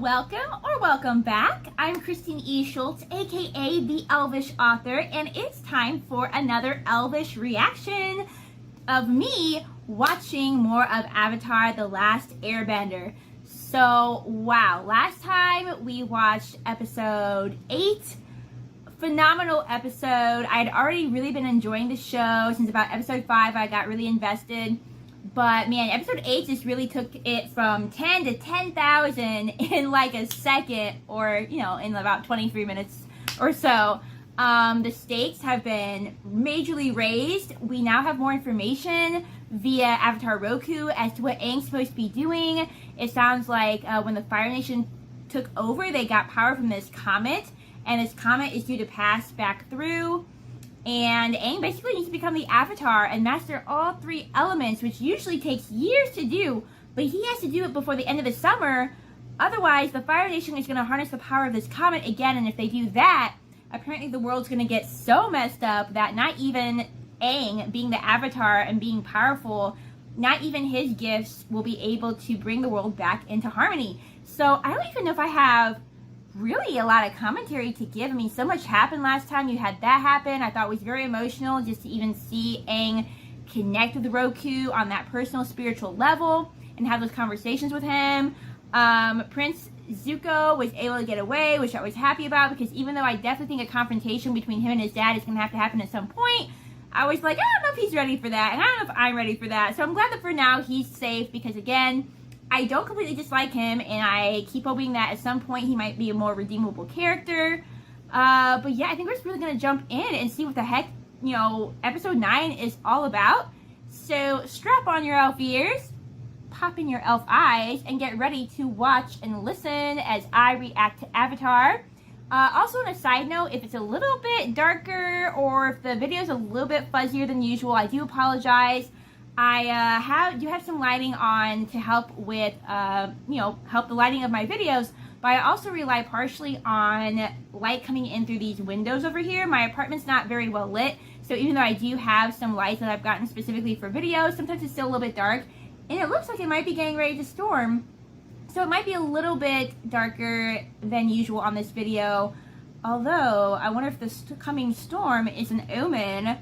Welcome back. I'm Christine E. Schultz, aka the Elvish Author, and it's time for another Elvish reaction of me watching more of Avatar: The Last Airbender. So, wow, last time we watched episode 8. Phenomenal episode. I had already really been enjoying the show since about episode 5. I got really invested. But man, episode 8 just really took it from 10 to 10,000 in like a second, or in about 23 minutes or so. The stakes have been majorly raised. We now have more information via Avatar Roku as to what Aang's supposed to be doing. It sounds like when the Fire Nation took over, they got power from this comet, and this comet is due to pass back through. And Aang basically needs to become the Avatar and master all 3 elements, which usually takes years to do, but he has to do it before the end of the summer. Otherwise, the Fire Nation is going to harness the power of this comet again, and if they do that, apparently the world's going to get so messed up that not even Aang, being the Avatar and being powerful, not even his gifts will be able to bring the world back into harmony. So I don't even know if I have really a lot of commentary to give. I mean, so much happened last time. You had that happen. I thought it was very emotional just to even see Aang connect with Roku on that personal spiritual level and have those conversations with him. Prince Zuko was able to get away, which I was happy about, because even though I definitely think a confrontation between him and his dad is going to have to happen at some point, I was like, I don't know if he's ready for that, and I don't know if I'm ready for that. So I'm glad that for now he's safe, because again, I don't completely dislike him, and I keep hoping that at some point he might be a more redeemable character. But yeah, I think we're just really going to jump in and see what the heck, episode 9 is all about. So strap on your elf ears, pop in your elf eyes, and get ready to watch and listen as I react to Avatar. Also, on a side note, if it's a little bit darker or if the video is a little bit fuzzier than usual, I do apologize. I do have some lighting on to help with, help the lighting of my videos, but I also rely partially on light coming in through these windows over here. My apartment's not very well lit, so even though I do have some lights that I've gotten specifically for videos, sometimes it's still a little bit dark, and it looks like it might be getting ready to storm, so it might be a little bit darker than usual on this video, although I wonder if this coming storm is an omen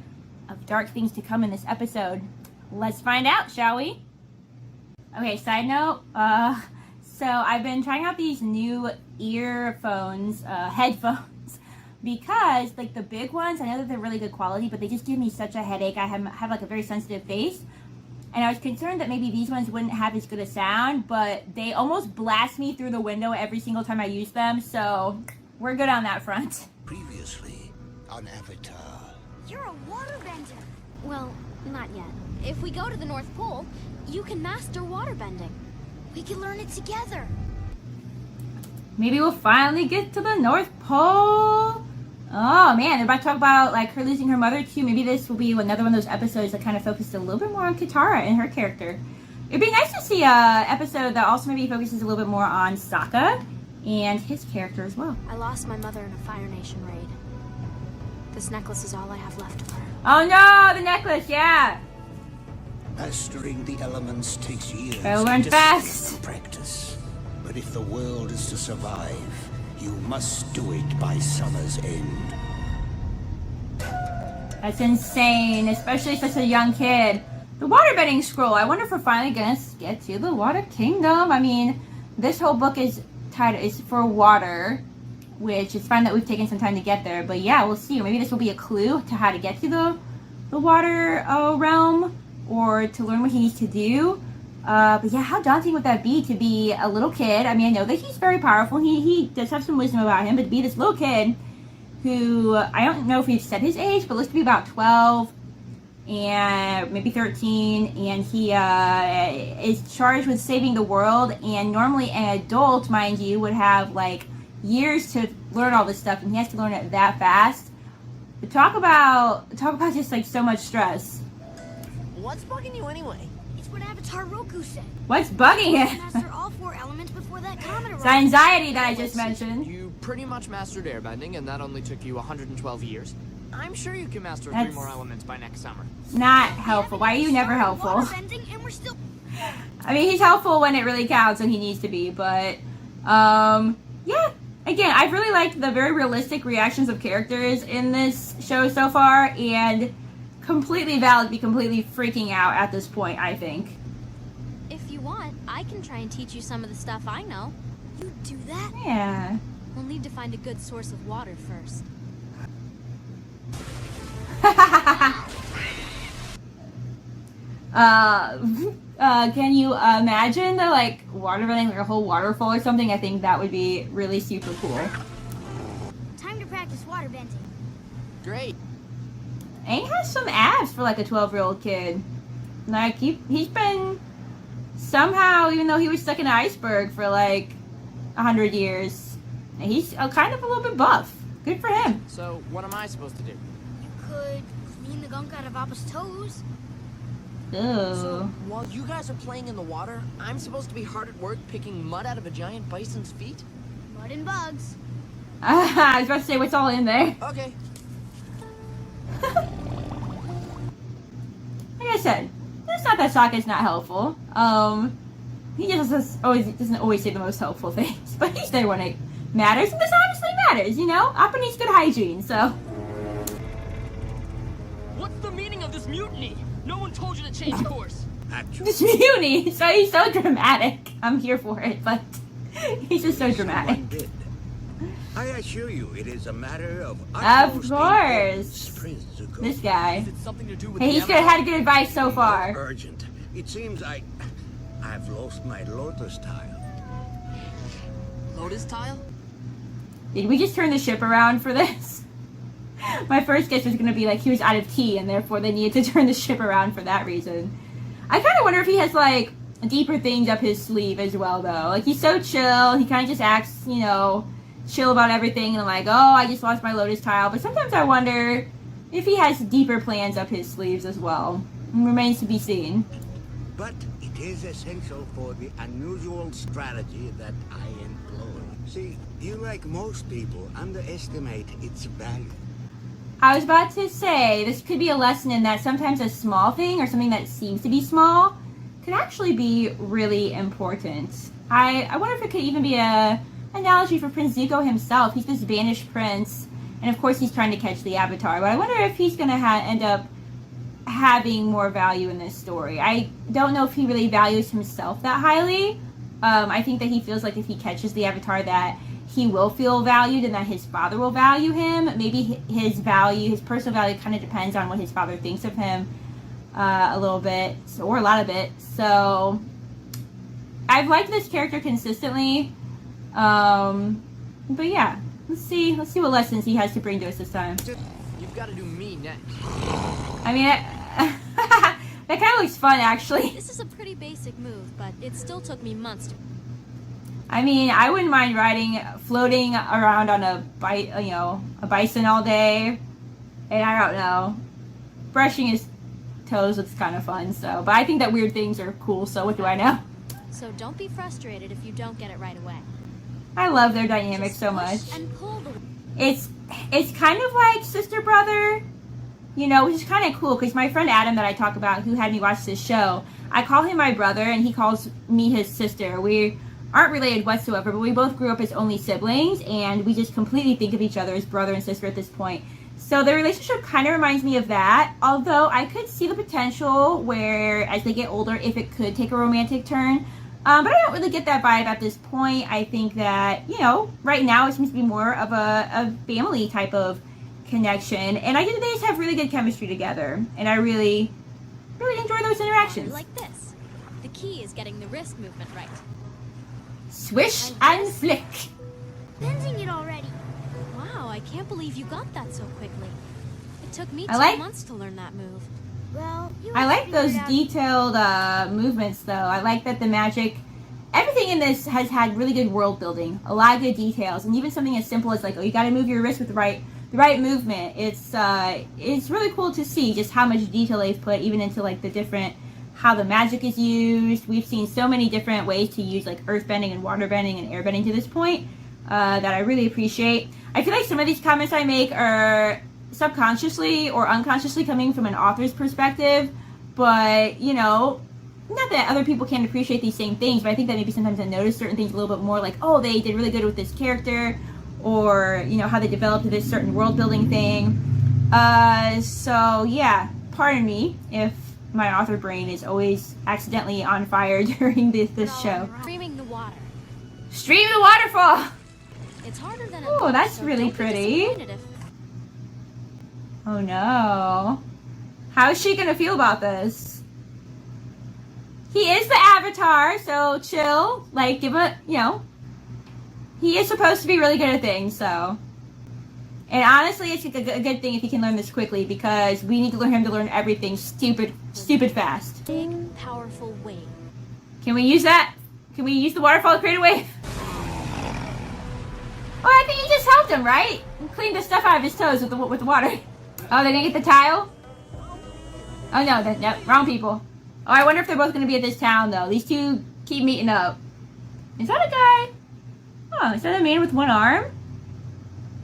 of dark things to come in this episode. Let's find out, shall we? Okay, side note, so I've been trying out these new earphones, headphones, because, like, the big ones, I know that they're really good quality, but they just give me such a headache. I have like, a very sensitive face, and I was concerned that maybe these ones wouldn't have as good a sound, but they almost blast me through the window every single time I use them, so we're good on that front. Previously on Avatar. You're a waterbender. Well, not yet. If we go to the North Pole, you can master waterbending. We can learn it together. Maybe we'll finally get to the North Pole. Oh man, they're about to talk about like her losing her mother too. Maybe this will be another one of those episodes that kind of focuses a little bit more on Katara and her character. It'd be nice to see a episode that also maybe focuses a little bit more on Sokka and his character as well. I lost my mother in a Fire Nation raid. This necklace is all I have left of her. Oh no, the necklace, yeah. Mastering the elements takes years Better learn of fast. practice. But if the world is to survive, you must do it by summer's end. That's insane, especially such a young kid. The waterbending scroll. I wonder if we're finally gonna get to the Water Kingdom. I mean, this whole book is for water, which is fine that we've taken some time to get there. But yeah, we'll see. Maybe this will be a clue to how to get to the water realm, or to learn what he needs to do. But yeah, how daunting would that be to be a little kid? I mean, I know that he's very powerful. He does have some wisdom about him, but to be this little kid who, I don't know if we've said his age, but looks to be about 12 and maybe 13, and he is charged with saving the world, and normally an adult, mind you, would have like years to learn all this stuff, and he has to learn it that fast. But talk about just like so much stress. What's bugging you anyway? It's what Avatar Roku said. What's bugging it? Master all 4 elements before that comet It's arrives. anxiety that I just mentioned. You pretty much mastered airbending, and that only took you 112 years. I'm sure you can master 3 That's- more elements by next summer. Not helpful. Why are you never helpful? Waterbending, and we're still... I mean, he's helpful when it really counts and he needs to be, but Yeah, again, I've really liked the very realistic reactions of characters in this show so far, and completely valid to be completely freaking out at this point, I think. If you want, I can try and teach you some of the stuff I know. You do that? Yeah. We'll need to find a good source of water first. Can you imagine the like water running like a whole waterfall or something? I think that would be really super cool. Time to practice water bending. Great. Aang has some abs for like a 12-year-old kid. Like he's been somehow, even though he was stuck in an iceberg for like 100 years, he's kind of a little bit buff. Good for him. So, what am I supposed to do? You could clean the gunk out of Appa's toes. Ooh. So, while you guys are playing in the water, I'm supposed to be hard at work picking mud out of a giant bison's feet? Mud and bugs. I was about to say what's all in there. Okay. Like I said, it's not that Sokka's not helpful. He just doesn't always say the most helpful things, but he's there when it matters, and this obviously matters, you know? Appa needs good hygiene, so. What's the meaning of this mutiny? No one told you to change course. Actually, This mutiny, so he's so dramatic. I'm here for it, but he's just so dramatic. someone did. I assure you, it is a matter of Of utmost course. importance, Prince Zuko. This guy. Is it something to do with Hey, the he's good, had good advice so far. Urgent. It seems I've lost my lotus tile. Lotus tile? Did we just turn the ship around for this? My first guess was going to be like he was out of tea and therefore they needed to turn the ship around for that reason. I kind of wonder if he has like deeper things up his sleeve as well though. Like he's so chill, he kind of just acts, you know, chill about everything and like, oh, I just lost my lotus tile. But sometimes I wonder if he has deeper plans up his sleeves as well. It remains to be seen. But it is essential for the unusual strategy that I employ. See, you like most people underestimate its value. I was about to say, this could be a lesson in that sometimes a small thing or something that seems to be small could actually be really important. I wonder if it could even be a analogy for Prince Zuko himself. He's this banished prince, and of course he's trying to catch the Avatar, but I wonder if he's going to end up having more value in this story. I don't know if he really values himself that highly. I think that he feels like if he catches the Avatar that he will feel valued and that his father will value him. Maybe his value, his personal value kind of depends on what his father thinks of him a little bit, or a lot of it. So I've liked this character consistently. But yeah, let's see what lessons he has to bring to us this time. You've got to do me next. I mean, that kind of looks fun actually. This is a pretty basic move, but it still took me months to... I mean, I wouldn't mind floating around on a bison all day, and I don't know, brushing his toes looks kind of fun. So, but I think that weird things are cool. So what do I know? So don't be frustrated if you don't get it right away. I love their dynamic Just so push much. and pull the... It's kind of like sister brother, you know, which is kind of cool because my friend Adam that I talk about, who had me watch this show, I call him my brother and he calls me his sister. We aren't related whatsoever, but we both grew up as only siblings, and we just completely think of each other as brother and sister at this point. So the relationship kind of reminds me of that, although I could see the potential where, as they get older, if it could take a romantic turn. But I don't really get that vibe at this point. I think that, you know, right now it seems to be more of a family type of connection, and I think they just have really good chemistry together, and I really enjoy those interactions. Like this. The key is getting the wrist movement right. Swish and flick. Bending it already. Wow, I can't believe you got that so quickly. It took me I 2 like- months to learn that move. Well, I like those detailed movements, though. I like that the magic, everything in this has had really good world building, a lot of good details, and even something as simple as like, oh, you got to move your wrist with the right movement. It's really cool to see just how much detail they've put even into like the different, how the magic is used. We've seen so many different ways to use like earth bending and water bending and air bending to this point that I really appreciate. I feel like some of these comments I make are subconsciously or unconsciously coming from an author's perspective, but you know, not that other people can't appreciate these same things, but I think that maybe sometimes I notice certain things a little bit more, like, oh, they did really good with this character, or, you know, how they developed this certain world building thing. So yeah, pardon me if my author brain is always accidentally on fire during this show. Streaming the water. Stream the waterfall! It's harder than it Oh, looks, that's so really don't be pretty. disappointed if- Oh no. How's she gonna feel about this? He is the Avatar, so chill. Like, give a, you know. He is supposed to be really good at things, so. And honestly, it's a good thing if he can learn this quickly, because we need to learn him to learn everything stupid fast. Big, powerful wave. Can we use that? Can we use the waterfall to create a wave? Oh, I think you just helped him, right? And cleaned the stuff out of his toes with the water. Oh, they're gonna get the tile? Oh no, no, wrong people. Oh, I wonder if they're both gonna be at this town though. These two keep meeting up. Is that a guy? Oh, is that a man with one arm?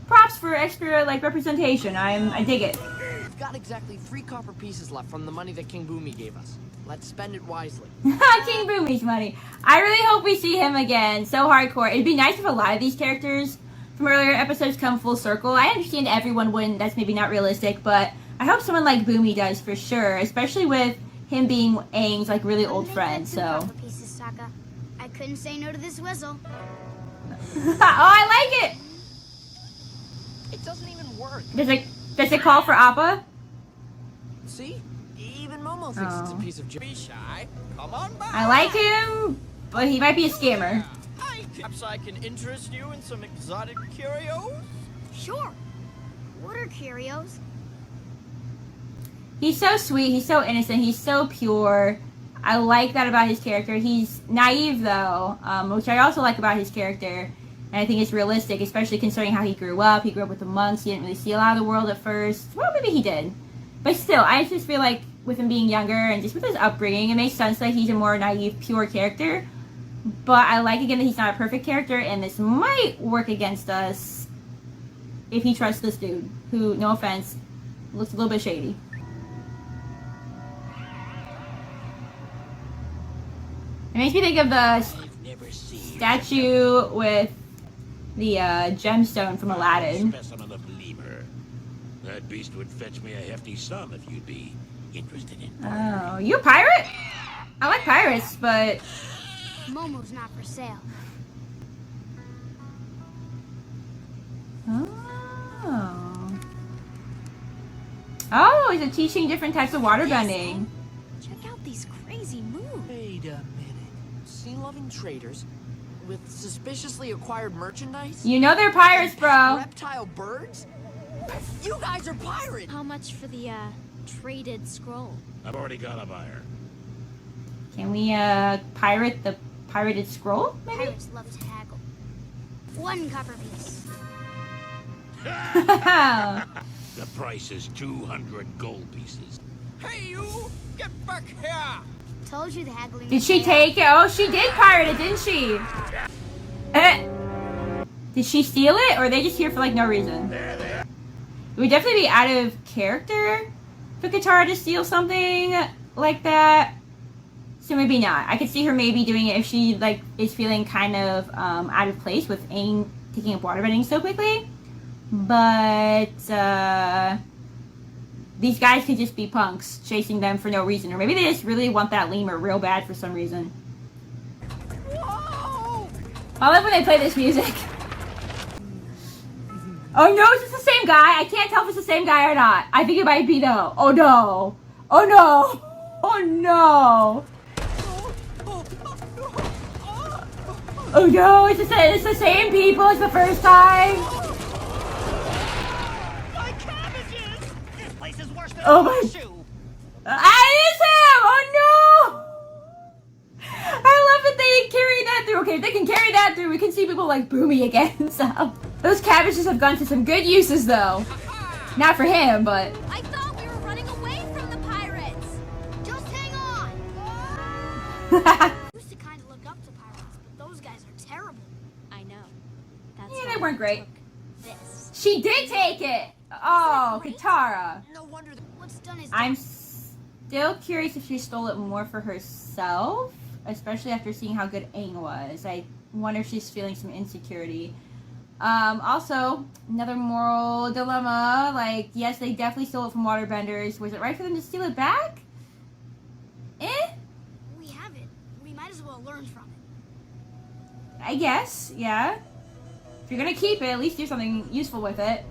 Props for extra, like, representation. I dig it. We've got exactly 3 copper pieces left from the money that King Boomy gave us. Let's spend it wisely. King Boomy's money. I really hope we see him again. So hardcore. It'd be nice if a lot of these characters from earlier episodes come full circle. I understand everyone wouldn't. That's maybe not realistic, but I hope someone like Boomy does for sure, especially with him being Aang's, like, really old friend, so. Pieces, Sokka. I couldn't say no to this whistle. Oh, I like it! It doesn't even work. Does it call for Appa? See? Even Momo thinks it's a Oh. piece of junk. Be shy. Come on by. I like him, but he might be a scammer. Perhaps I can interest you in some exotic curios? Sure. What are curios? He's so sweet, he's so innocent, he's so pure. I like that about his character. He's naive though, which I also like about his character. And I think it's realistic, especially considering how he grew up. He grew up with the monks, he didn't really see a lot of the world at first. Well, maybe he did. But still, I just feel like with him being younger and just with his upbringing, it makes sense that he's a more naive, pure character. But I like, again, that he's not a perfect character, and this might work against us if he trusts this dude, who, no offense, looks a little bit shady. It makes me think of the I've never seen statue with the gemstone from Aladdin. specimen of lemur. That beast would fetch me a hefty sum if you'd be interested in. Oh, you a pirate? I like pirates, but Momo's not for sale. oh, is it teaching different types of waterbending? Check out these crazy moves. Wait a minute. Sea-loving traders with suspiciously acquired merchandise? You know they're pirates, bro. Reptile birds? You guys are pirates! How much for the, traded scroll? I've already got a buyer. Can we pirate the pirated scroll? Maybe. Pirates love to haggle. 1 copper piece. The price is 200 gold pieces. Hey, you! Get back here! Told you the haggling. Did she take it? Oh, she did pirate it, didn't she? Did she steal it, or are they just here for, like, no reason? It would definitely be out of character for Katara to steal something like that. So maybe not. I could see her maybe doing it if she, like, is feeling kind of out of place with Aang taking up waterbending so quickly. But these guys could just be punks chasing them for no reason, or maybe they just really want that lemur real bad for some reason. Whoa! I love when they play this music. Oh no, is this the same guy? I can't tell if it's the same guy or not. I think it might be though. Oh no. Oh no. Oh no. Oh no, it's the same people as the first time. My cabbages! This place is worse than Oh a my- horseshoe! It is him! Oh no! I love that they carry that through. Okay, if they can carry that through, we can see people like Boomy again. So those cabbages have gone to some good uses though. Not for him, but I thought we were running away from the pirates. Just hang on. Used to kind of look up to pirates, but those guys are terrible. I know. That's Yeah, why they weren't I great. took This. She did take it. Oh, Katara. No wonder What's done is I'm done. still curious if she stole it more for herself, especially after seeing how good Aang was. I wonder if she's feeling some insecurity. Also, another moral dilemma. Like, yes, they definitely stole it from waterbenders. Was it right for them to steal it back? We have it. We might as well learn from it. I guess, yeah. If you're gonna keep it, at least do something useful with it.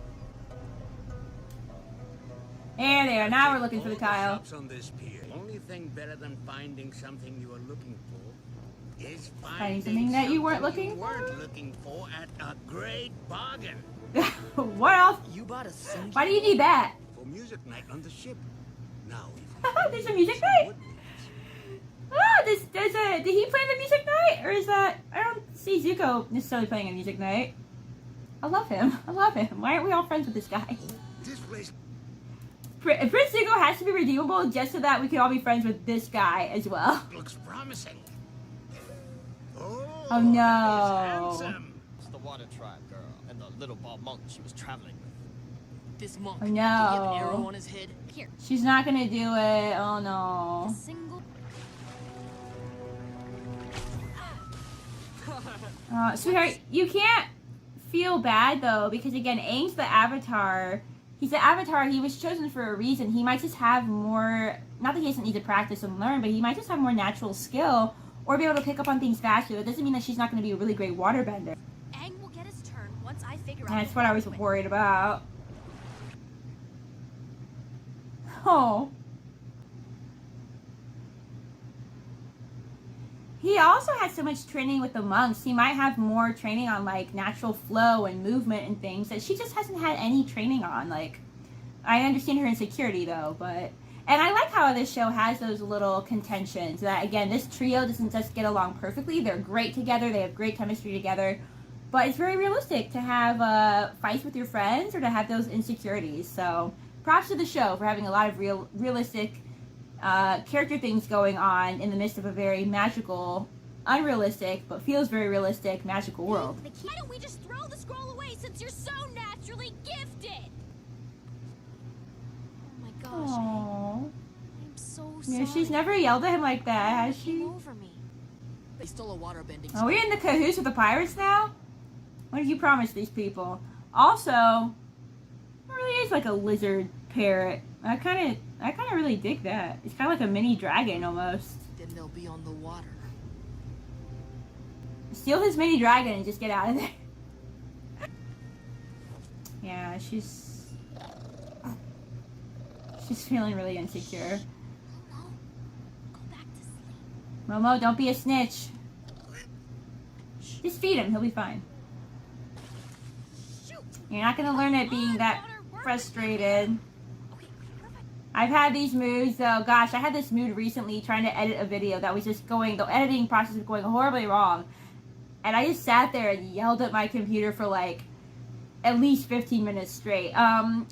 There. Now we're looking for the All tile. shops on this pier. The only thing better than finding something you are looking for is finding something that you weren't something looking you weren't looking for at a great bargain. What else? You bought a sing. Why do you need that? For music night on the ship. Now, There's a music night? Oh, did he play the music night? Or is that, I don't see Zuko necessarily playing a music night. I love him. Why aren't we all friends with this guy? This place Prince Zuko has to be redeemable just so that we can all be friends with this guy as well. looks promising. Oh, no. He's handsome. It's the Water Tribe girl and the little bald monk she was traveling with. This monk. Oh, Did he have an arrow no. on his head? Here, She's not gonna do it. Oh, a no. single. Sweetheart, you can't feel bad though, because again, Aang's the Avatar. He's the Avatar. He was chosen for a reason. He might just have more, not that he doesn't need to practice and learn, but he might just have more natural skill or be able to pick up on things faster. That doesn't mean that she's not going to be a really great waterbender. Aang will get his turn once I figure out. And that's the what I was equipment. worried about. Oh. He also has so much training with the monks. He might have more training on like natural flow and movement and things that she just hasn't had any training on. Like, I understand her insecurity though, but and I like how this show has those little contentions. That again, this trio doesn't just get along perfectly. They're great together. They have great chemistry together. But it's very realistic to have fights with your friends or to have those insecurities. So props to the show for having a lot of realistic character things going on in the midst of a very magical, unrealistic, but feels very realistic, magical world. Why don't we just throw the scroll away since you're so naturally gifted? Oh my gosh, Aang. Aww. I'm so sorry. Yeah, she's never yelled at him like that, has Came she? over me. They stole a waterbending. Are we in the cahoots with the pirates now? What did you promise these people? Also, it really is like a lizard parrot. I kind of really dig that. It's kind of like a mini dragon almost. Then they'll be on the water. Steal his mini dragon and just get out of there. Yeah, she's feeling really insecure. Momo, go back to sleep. Momo, don't be a snitch. Just feed him, he'll be fine. Shoot. You're not gonna learn it being that frustrated. Okay, perfect. I've had these moods though. Gosh, I had this mood recently trying to edit a video that was just going, the editing process was going horribly wrong. And I just sat there and yelled at my computer for like at least 15 minutes straight.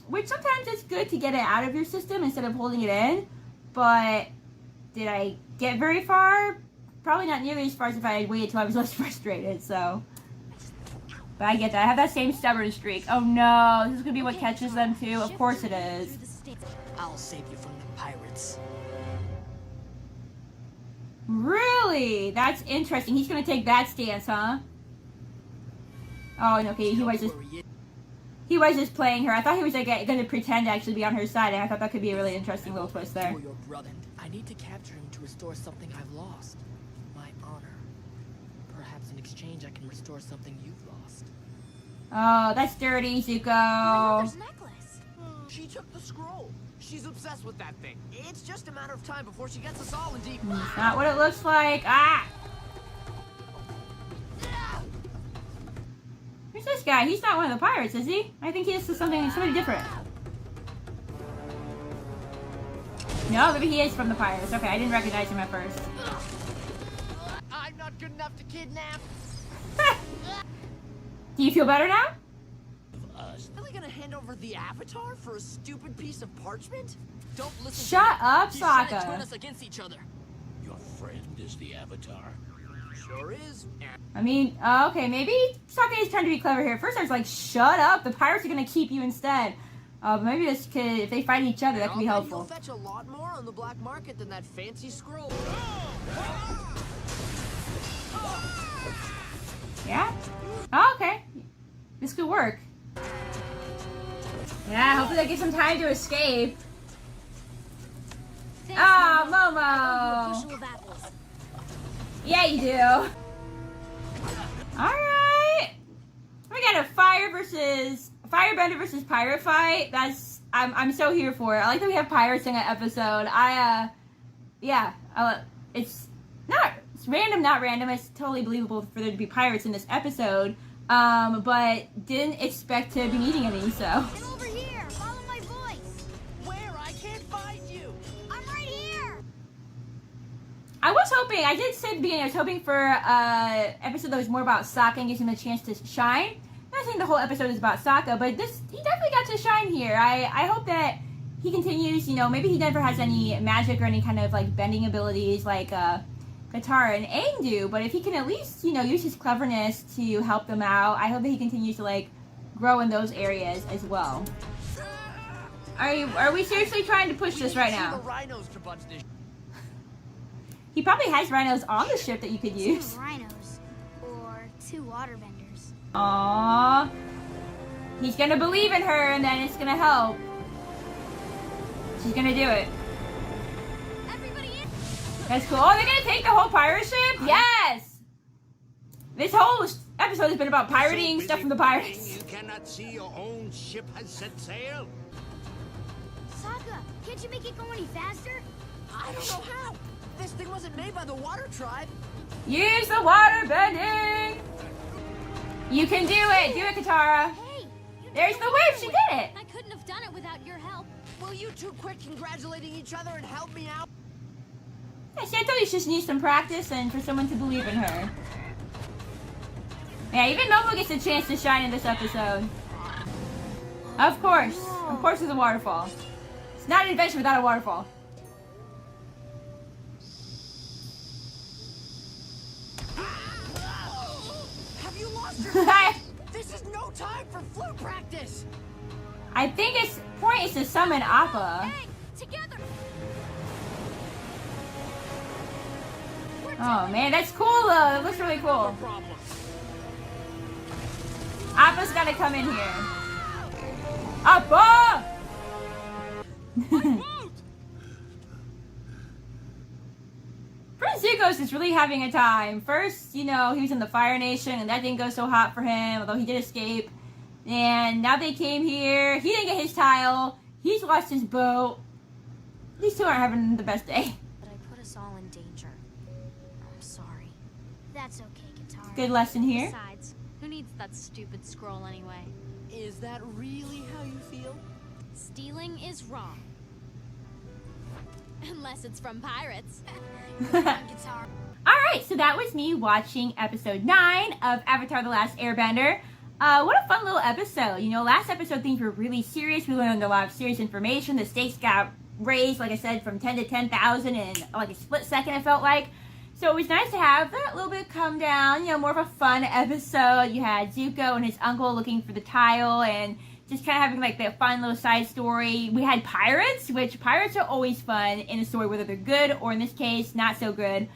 Which sometimes it's good to get it out of your system instead of holding it in. But did I get very far? Probably not nearly as far as if I had waited till I was less frustrated, so. But I get that. I have that same stubborn streak. Oh no, this is gonna be what catches them too. Of course it is. Through the states. I'll save you from the pirates. Really? That's interesting. He's gonna take that stance, huh? Oh, and okay, he was just playing her. I thought he was like gonna pretend to actually be on her side, and I thought that could be a really interesting little twist there. For your brother. I need to capture him to restore something I've lost. My honor. Perhaps in exchange I can restore something you've lost. Oh, that's dirty, My Zuko. mother's necklace. She took the scroll. She's obsessed with that thing. It's just a matter of time before she gets us all in deep. Not what it looks like. Ah! Who's this guy? He's not one of the pirates, is he? I think he's somebody different. No, maybe he is from the pirates. Okay, I didn't recognize him at first. I'm not good enough to kidnap. Do you feel better now? Really gonna hand over the Avatar for a stupid piece of parchment? Don't listen. Shut up, He's trying to turn Sokka. us against each other. Your friend is the Avatar. Sure is. I mean, okay, maybe Sokka is trying to be clever here. At first I was like, shut up, the pirates are gonna keep you instead. Maybe this could, if they fight each other, that could be I'll bet helpful. You'll fetch a lot more on the black market than that fancy scroll. Yeah? Oh, okay. This could work. Yeah, hopefully that gives him time to escape. Thanks, Ah, Momo. I Momo! owe you a bushel of apples. Yeah, you do. Alright. We got a firebender versus pirate fight. I'm so here for it. I like that we have pirates in an episode. It's random, not random. It's totally believable for there to be pirates in this episode. But didn't expect to be needing any, so. I'm over here. Follow my voice. Where? I can't find you. I'm right here. I was hoping, I did say at the beginning, I was hoping for an episode that was more about Sokka and gives him a chance to shine. I'm not saying the whole episode is about Sokka, but he definitely got to shine here. I hope that he continues, maybe he never has any magic or any kind of like bending abilities like Katara and Aang do, but if he can at least, use his cleverness to help them out, I hope that he continues to like grow in those areas as well. Are we seriously trying to push this right now? The rhinos to bunch this. He probably has rhinos on the ship that you could use. 2 rhinos. Or 2 waterbenders. Aww. He's gonna believe in her and then it's gonna help. She's gonna do it. Everybody in. That's cool. Oh, they're gonna take the whole pirate ship? Yes! This whole episode has been about pirating So stuff from the busy pirates. fighting, You cannot see your own ship has set sail. Sokka, can't you make it go any faster? I don't know how. This thing wasn't made by the Water Tribe. Use the water bending! You can do it! Do it, Katara! Hey. You There's did the it wave! She anyway. did it! I couldn't have done it without your help. Will you two quit congratulating each other and help me out? Yeah, see, I told you she just needs some practice and for someone to believe in her. Yeah, even Momo gets a chance to shine in this episode. Of course. Of course there's a waterfall. It's not an adventure without a waterfall. Have you lost your I This is no time for flute practice. think its point is to summon Appa. Hey, together. Oh man, that's cool though. It looks really cool. Appa's gotta come in here. Appa! Prince Zuko's is really having a time. First, he was in the Fire Nation and that didn't go so hot for him, although he did escape. And now they came here. He didn't get his tile. He's lost his boat. These two aren't having the best day. But I put us all in danger. I'm sorry. That's okay, Katara. Good lesson here. Besides, who needs that stupid scroll anyway? Is that really how you feel? Stealing is wrong. Unless it's from pirates. Katara. Alright, so that was me watching episode 9 of Avatar The Last Airbender. What a fun little episode. Last episode things were really serious. We learned a lot of serious information. The stakes got raised, like I said, from 10 to 10,000 in like a split second, it felt like. So it was nice to have that little bit come down, more of a fun episode. You had Zuko and his uncle looking for the tile and just kind of having like that fun little side story. We had pirates, which pirates are always fun in a story, whether they're good or in this case, not so good.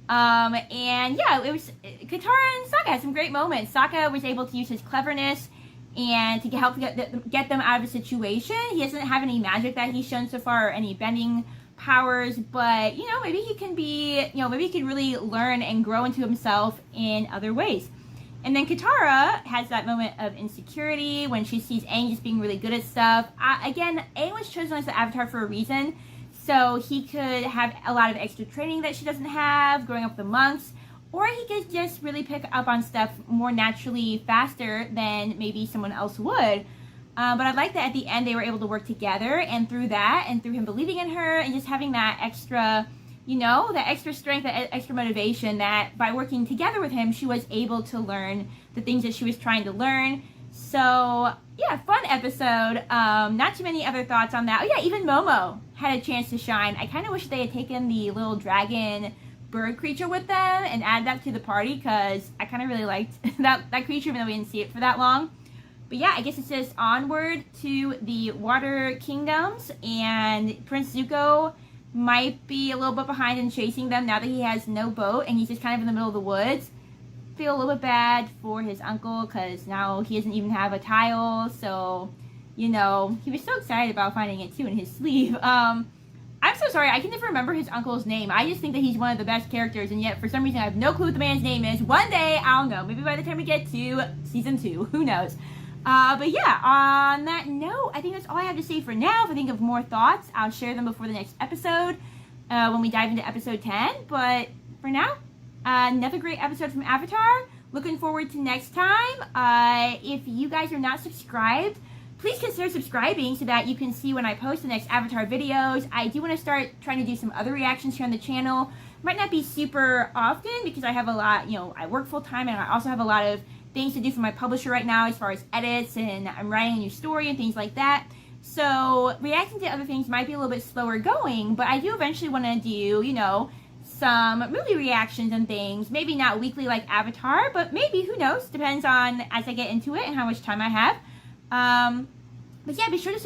And yeah, it was Katara and Sokka had some great moments. Sokka was able to use his cleverness and to help get them out of a situation. He doesn't have any magic that he's shown so far or any bending powers, but maybe he can be, maybe he can really learn and grow into himself in other ways. And then Katara has that moment of insecurity when she sees Aang just being really good at stuff. Again, Aang was chosen as the Avatar for a reason, so he could have a lot of extra training that she doesn't have, growing up with the monks, or he could just really pick up on stuff more naturally faster than maybe someone else would. But I like that at the end they were able to work together, and through that, and through him believing in her, and just having that extra, that extra strength, that extra motivation, that by working together with him, she was able to learn the things that she was trying to learn. So, yeah, fun episode. Not too many other thoughts on that. Oh, yeah, even Momo had a chance to shine. I kind of wish they had taken the little dragon bird creature with them and added that to the party, because I kind of really liked that creature, even though we didn't see it for that long. But yeah, I guess it says onward to the Water Kingdoms, and Prince Zuko might be a little bit behind in chasing them now that he has no boat and he's just kind of in the middle of the woods. Feel a little bit bad for his uncle because now he doesn't even have a tile, so, you know, he was so excited about finding it too in his sleeve. I'm so sorry, I can never remember his uncle's name. I just think that he's one of the best characters, and yet for some reason I have no clue what the man's name is. One day, I'll know. Maybe by the time we get to season 2, who knows. But yeah, on that note, I think that's all I have to say for now. If I think of more thoughts, I'll share them before the next episode, when we dive into episode 10. But for now, another great episode from Avatar. Looking forward to next time. If you guys are not subscribed, please consider subscribing so that you can see when I post the next Avatar videos. I do want to start trying to do some other reactions here on the channel. Might not be super often because I have a lot, you know, I work full time and I also have a lot of things to do for my publisher right now as far as edits, and I'm writing a new story and things like that. So reacting to other things might be a little bit slower going, but I do eventually want to do, you know, some movie reactions and things. Maybe not weekly like Avatar, but maybe, who knows, depends on as I get into it and how much time I have. But yeah, be sure to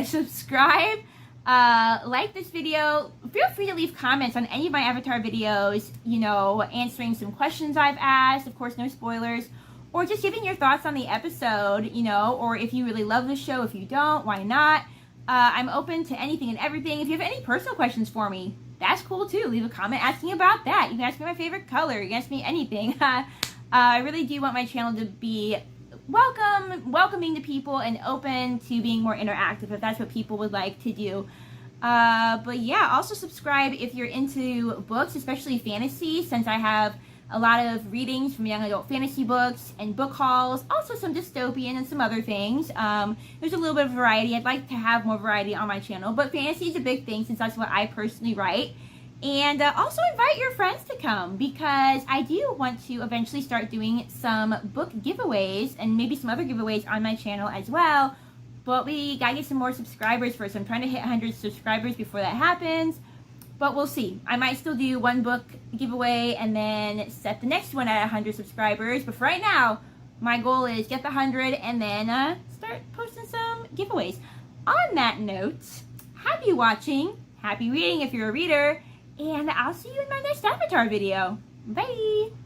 subscribe, like this video. Feel free to leave comments on any of my Avatar videos, you know, answering some questions I've asked, of course no spoilers, or just giving your thoughts on the episode, you know, or if you really love the show. If you don't, why not? I'm open to anything and everything. If you have any personal questions for me, that's cool too. Leave a comment asking about that. You can ask me my favorite color. You can ask me anything. I really do want my channel to be welcoming to people and open to being more interactive if that's what people would like to do. But yeah, also subscribe if you're into books, especially fantasy, since I have a lot of readings from young adult fantasy books and book hauls, also some dystopian and some other things. There's a little bit of variety. I'd like to have more variety on my channel, but fantasy is a big thing since that's what I personally write. And also invite your friends to come, because I do want to eventually start doing some book giveaways and maybe some other giveaways on my channel as well. But we gotta get some more subscribers first. I'm trying to hit 100 subscribers before that happens. But we'll see. I might still do one book giveaway and then set the next one at 100 subscribers. But for right now, my goal is get the 100 and then start posting some giveaways. On that note, happy watching, happy reading if you're a reader, and I'll see you in my next Avatar video. Bye!